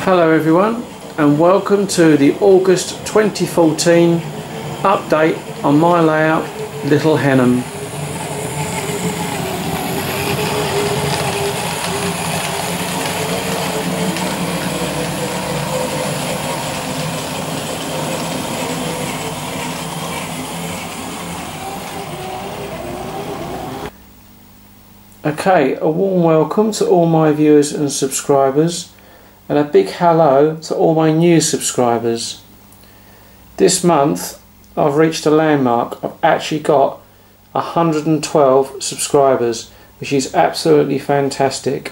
Hello everyone, and welcome to the August 2014 update on my layout, Little Henham. Okay, a warm welcome to all my viewers and subscribers, and a big hello to all my new subscribers. This month I've reached a landmark. I've actually got 112 subscribers, which is absolutely fantastic.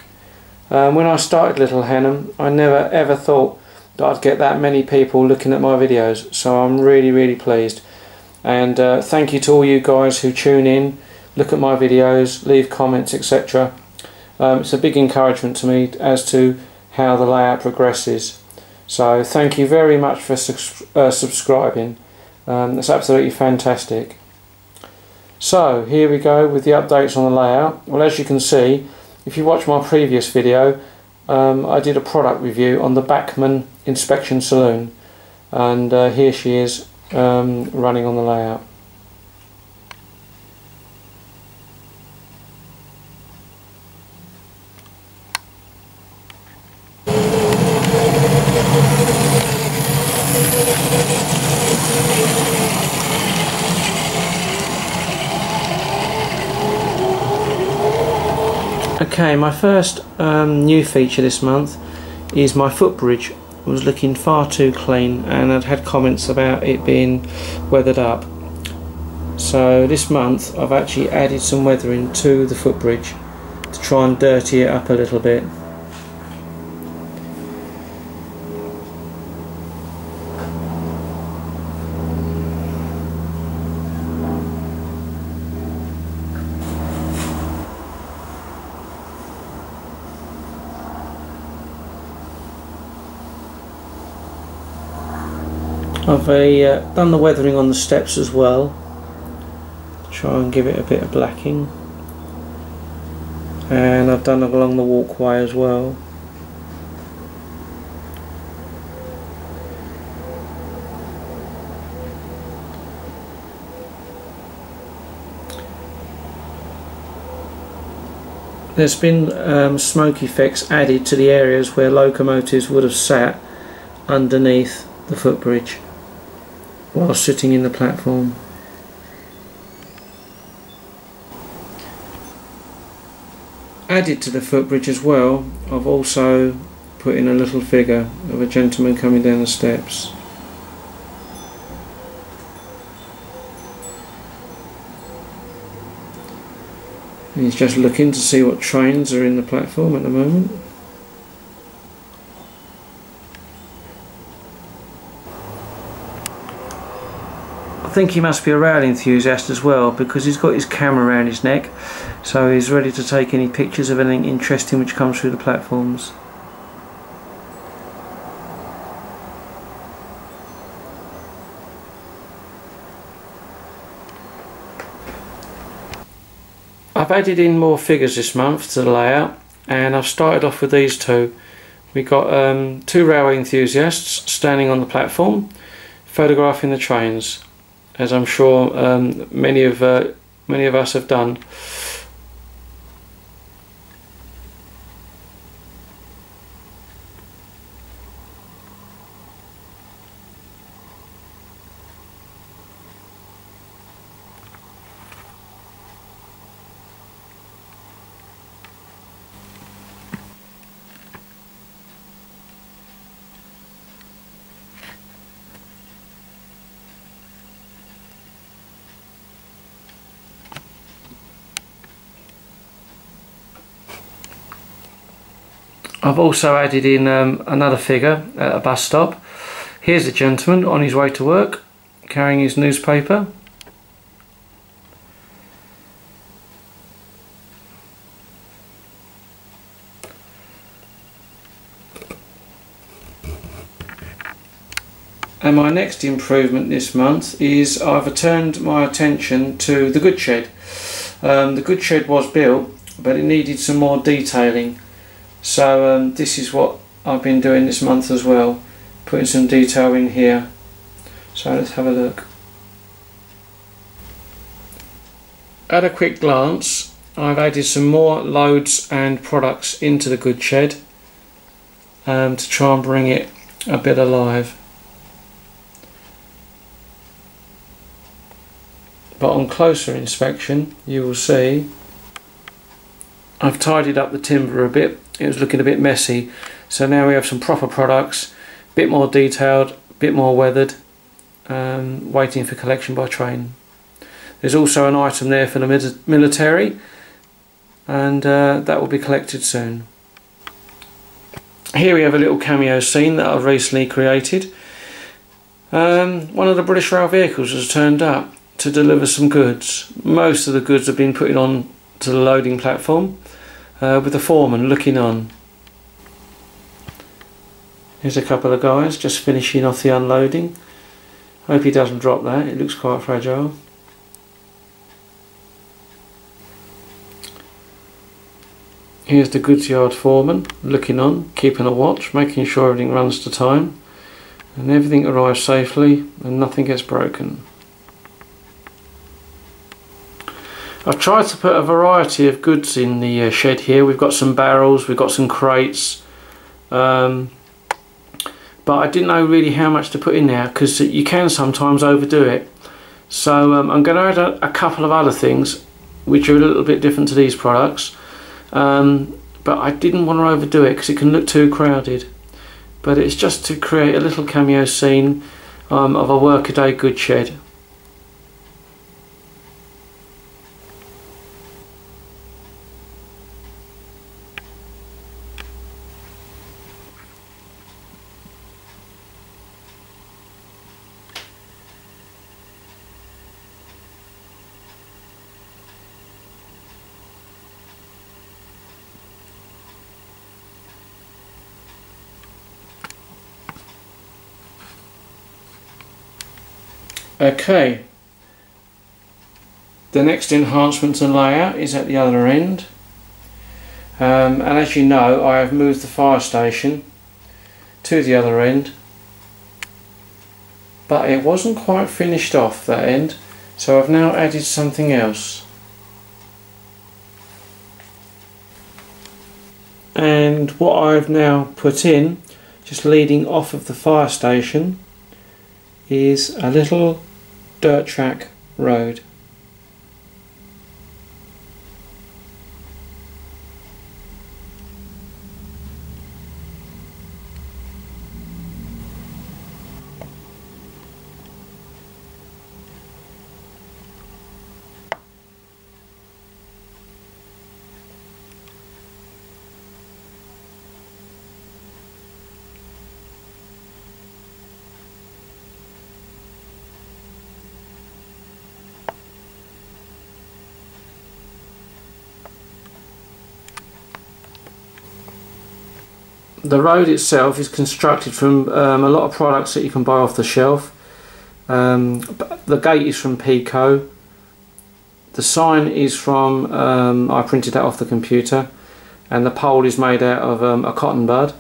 When I started Little Henham, I never ever thought that I'd get that many people looking at my videos, so I'm really pleased. And thank you to all you guys who tune in, look at my videos, leave comments, etc. It's a big encouragement to me as to how the layout progresses. So thank you very much for subscribing. It's absolutely fantastic. So here we go with the updates on the layout. Well, as you can see, if you watch my previous video, I did a product review on the Bachmann Inspection Saloon, and here she is running on the layout. Okay, my first new feature this month is my footbridge. It was looking far too clean, and I'd had comments about it being weathered up. So this month I've actually added some weathering to the footbridge to try and dirty it up a little bit. I've done the weathering on the steps as well, try and give it a bit of blacking, and I've done it along the walkway as well. There's been smoke effects added to the areas where locomotives would have sat underneath the footbridge while sitting in the platform. Added to the footbridge as well, I've also put in a little figure of a gentleman coming down the steps. And he's just looking to see what trains are in the platform at the moment. I think he must be a rail enthusiast as well, because he's got his camera around his neck, so he's ready to take any pictures of anything interesting which comes through the platforms. I've added in more figures this month to the layout, and I've started off with these two. We've got two railway enthusiasts standing on the platform photographing the trains, as I'm sure many of us have done. I've also added in another figure at a bus stop. Here's a gentleman on his way to work, carrying his newspaper. And my next improvement this month is I've turned my attention to the goods shed. The goods shed was built, but it needed some more detailing. So this is what I've been doing this month as well, putting some detail in here. So let's have a look. At a quick glance, I've added some more loads and products into the goods shed to try and bring it a bit alive. But on closer inspection you will see I've tidied up the timber a bit. It was looking a bit messy, so now we have some proper products, a bit more detailed, a bit more weathered, waiting for collection by train. There's also an item there for the military, and that will be collected soon. Here we have a little cameo scene that I've recently created. One of the British Rail vehicles has turned up to deliver some goods. Most of the goods have been put on to the loading platform with the foreman looking on. Here's a couple of guys just finishing off the unloading. Hope he doesn't drop that, it looks quite fragile. Here's the goods yard foreman looking on, keeping a watch, making sure everything runs to time and everything arrives safely and nothing gets broken. I've tried to put a variety of goods in the shed here. We've got some barrels, we've got some crates, but I didn't know really how much to put in there because you can sometimes overdo it. So I'm going to add a couple of other things which are a little bit different to these products, but I didn't want to overdo it because it can look too crowded. But it's just to create a little cameo scene of a workaday goods shed. Okay, the next enhancement to layout is at the other end, and as you know I have moved the fire station to the other end, but it wasn't quite finished off that end, so I've now added something else. And what I've now put in, just leading off of the fire station, is a little dirt track road. The road itself is constructed from a lot of products that you can buy off the shelf. The gate is from Pico. The sign is from, I printed that off the computer, and the pole is made out of a cotton bud.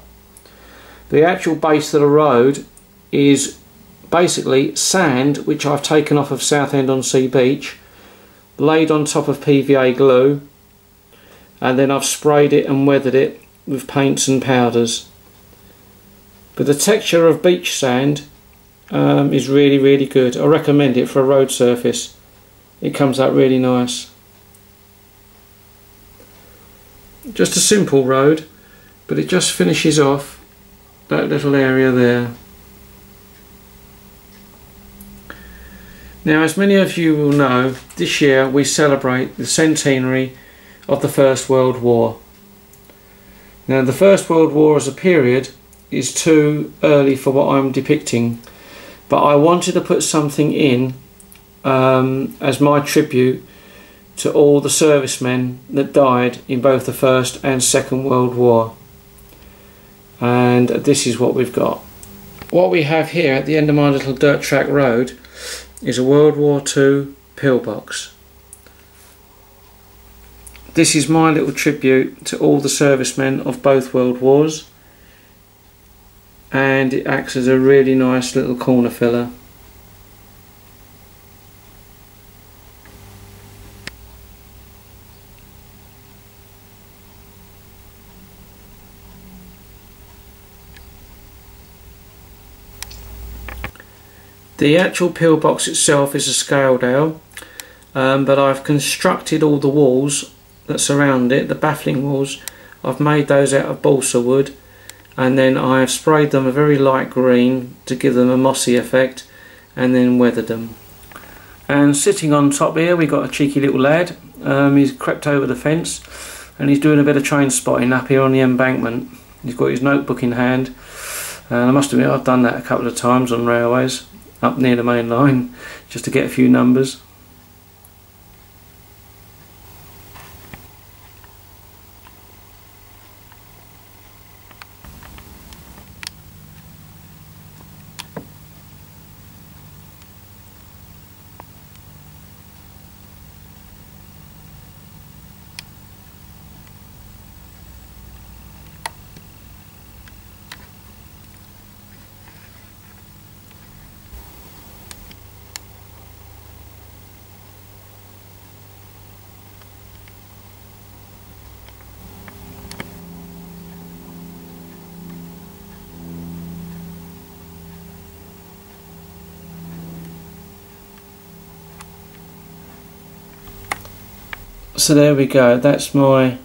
The actual base of the road is basically sand which I've taken off of Southend-on-Sea beach, laid on top of PVA glue, and then I've sprayed it and weathered it with paints and powders. But the texture of beach sand is really good. I recommend it for a road surface. It comes out really nice. Just a simple road, but it just finishes off that little area there. Now, as many of you will know, this year we celebrate the centenary of the First World War. Now, the First World War as a period is too early for what I'm depicting, but I wanted to put something in as my tribute to all the servicemen that died in both the First and Second World War. And this is what we've got. What we have here at the end of my little dirt track road is a World War II pillbox. This is my little tribute to all the servicemen of both World Wars. and it acts as a really nice little corner filler. The actual pillbox itself is a scale dowel, but I've constructed all the walls that surround it, the baffling walls. I've made those out of balsa wood, and then I've sprayed them a very light green to give them a mossy effect, and then weathered them. And sitting on top here we've got a cheeky little lad. He's crept over the fence and he's doing a bit of train spotting up here on the embankment. He's got his notebook in hand, and I must admit I've done that a couple of times on railways up near the main line just to get a few numbers. So there we go, that's my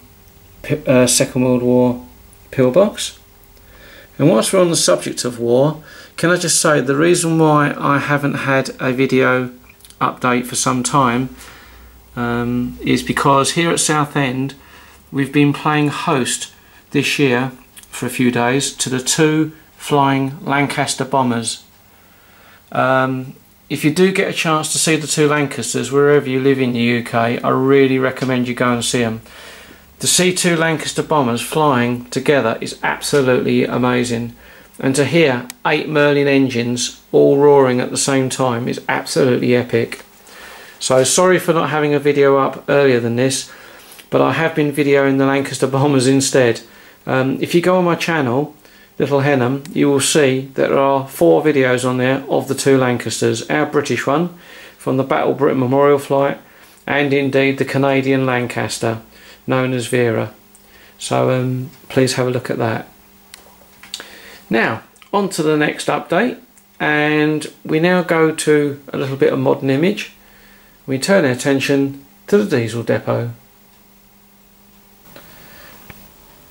Second World War pillbox. And whilst we're on the subject of war, can I just say the reason why I haven't had a video update for some time is because here at Southend we've been playing host this year for a few days to the 2 flying Lancaster bombers. If you do get a chance to see the 2 Lancasters wherever you live in the UK, I really recommend you go and see them. To see 2 Lancaster bombers flying together is absolutely amazing, and to hear 8 Merlin engines all roaring at the same time is absolutely epic. So sorry for not having a video up earlier than this, but I have been videoing the Lancaster bombers instead. If you go on my channel, Little Henham, you will see that there are 4 videos on there of the 2 Lancasters, our British one from the Battle Britain Memorial Flight, and indeed the Canadian Lancaster known as Vera. So please have a look at that. Now on to the next update, and we now go to a little bit of modern image. We turn our attention to the diesel depot.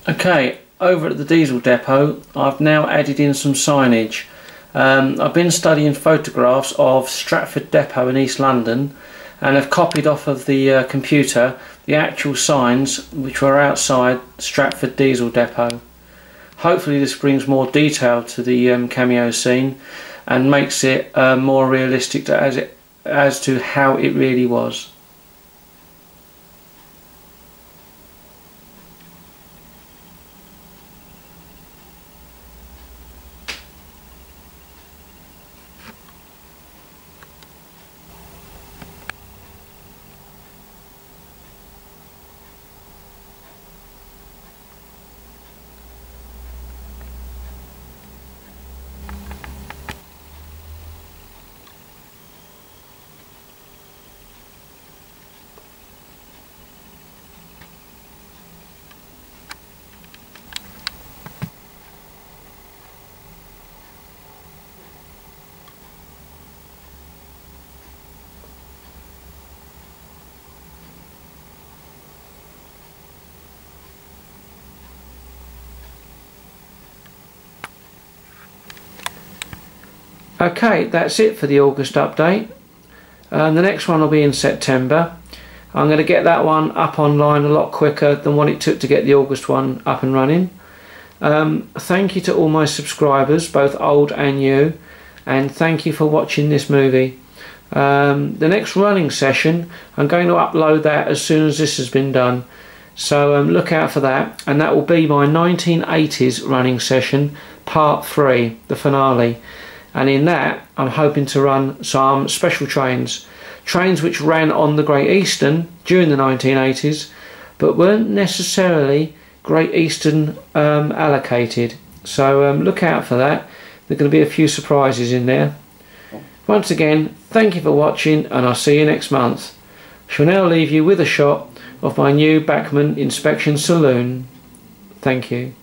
Okay, over at the diesel depot I've now added in some signage. I've been studying photographs of Stratford Depot in East London and have copied off of the computer the actual signs which were outside Stratford Diesel Depot. Hopefully this brings more detail to the cameo scene and makes it more realistic as to how it really was. Okay, that's it for the August update. The next one will be in September. I'm going to get that one up online a lot quicker than what it took to get the August one up and running. Thank you to all my subscribers, both old and new, and thank you for watching this movie. The next running session, I'm going to upload that as soon as this has been done, so look out for that, and that will be my 1980s running session part 3, the finale. And in that I'm hoping to run some special trains which ran on the Great Eastern during the 1980s but weren't necessarily Great Eastern allocated. So look out for that. There are going to be a few surprises in there. Once again, thank you for watching, and I'll see you next month. I shall now leave you with a shot of my new Bachmann inspection saloon. Thank you.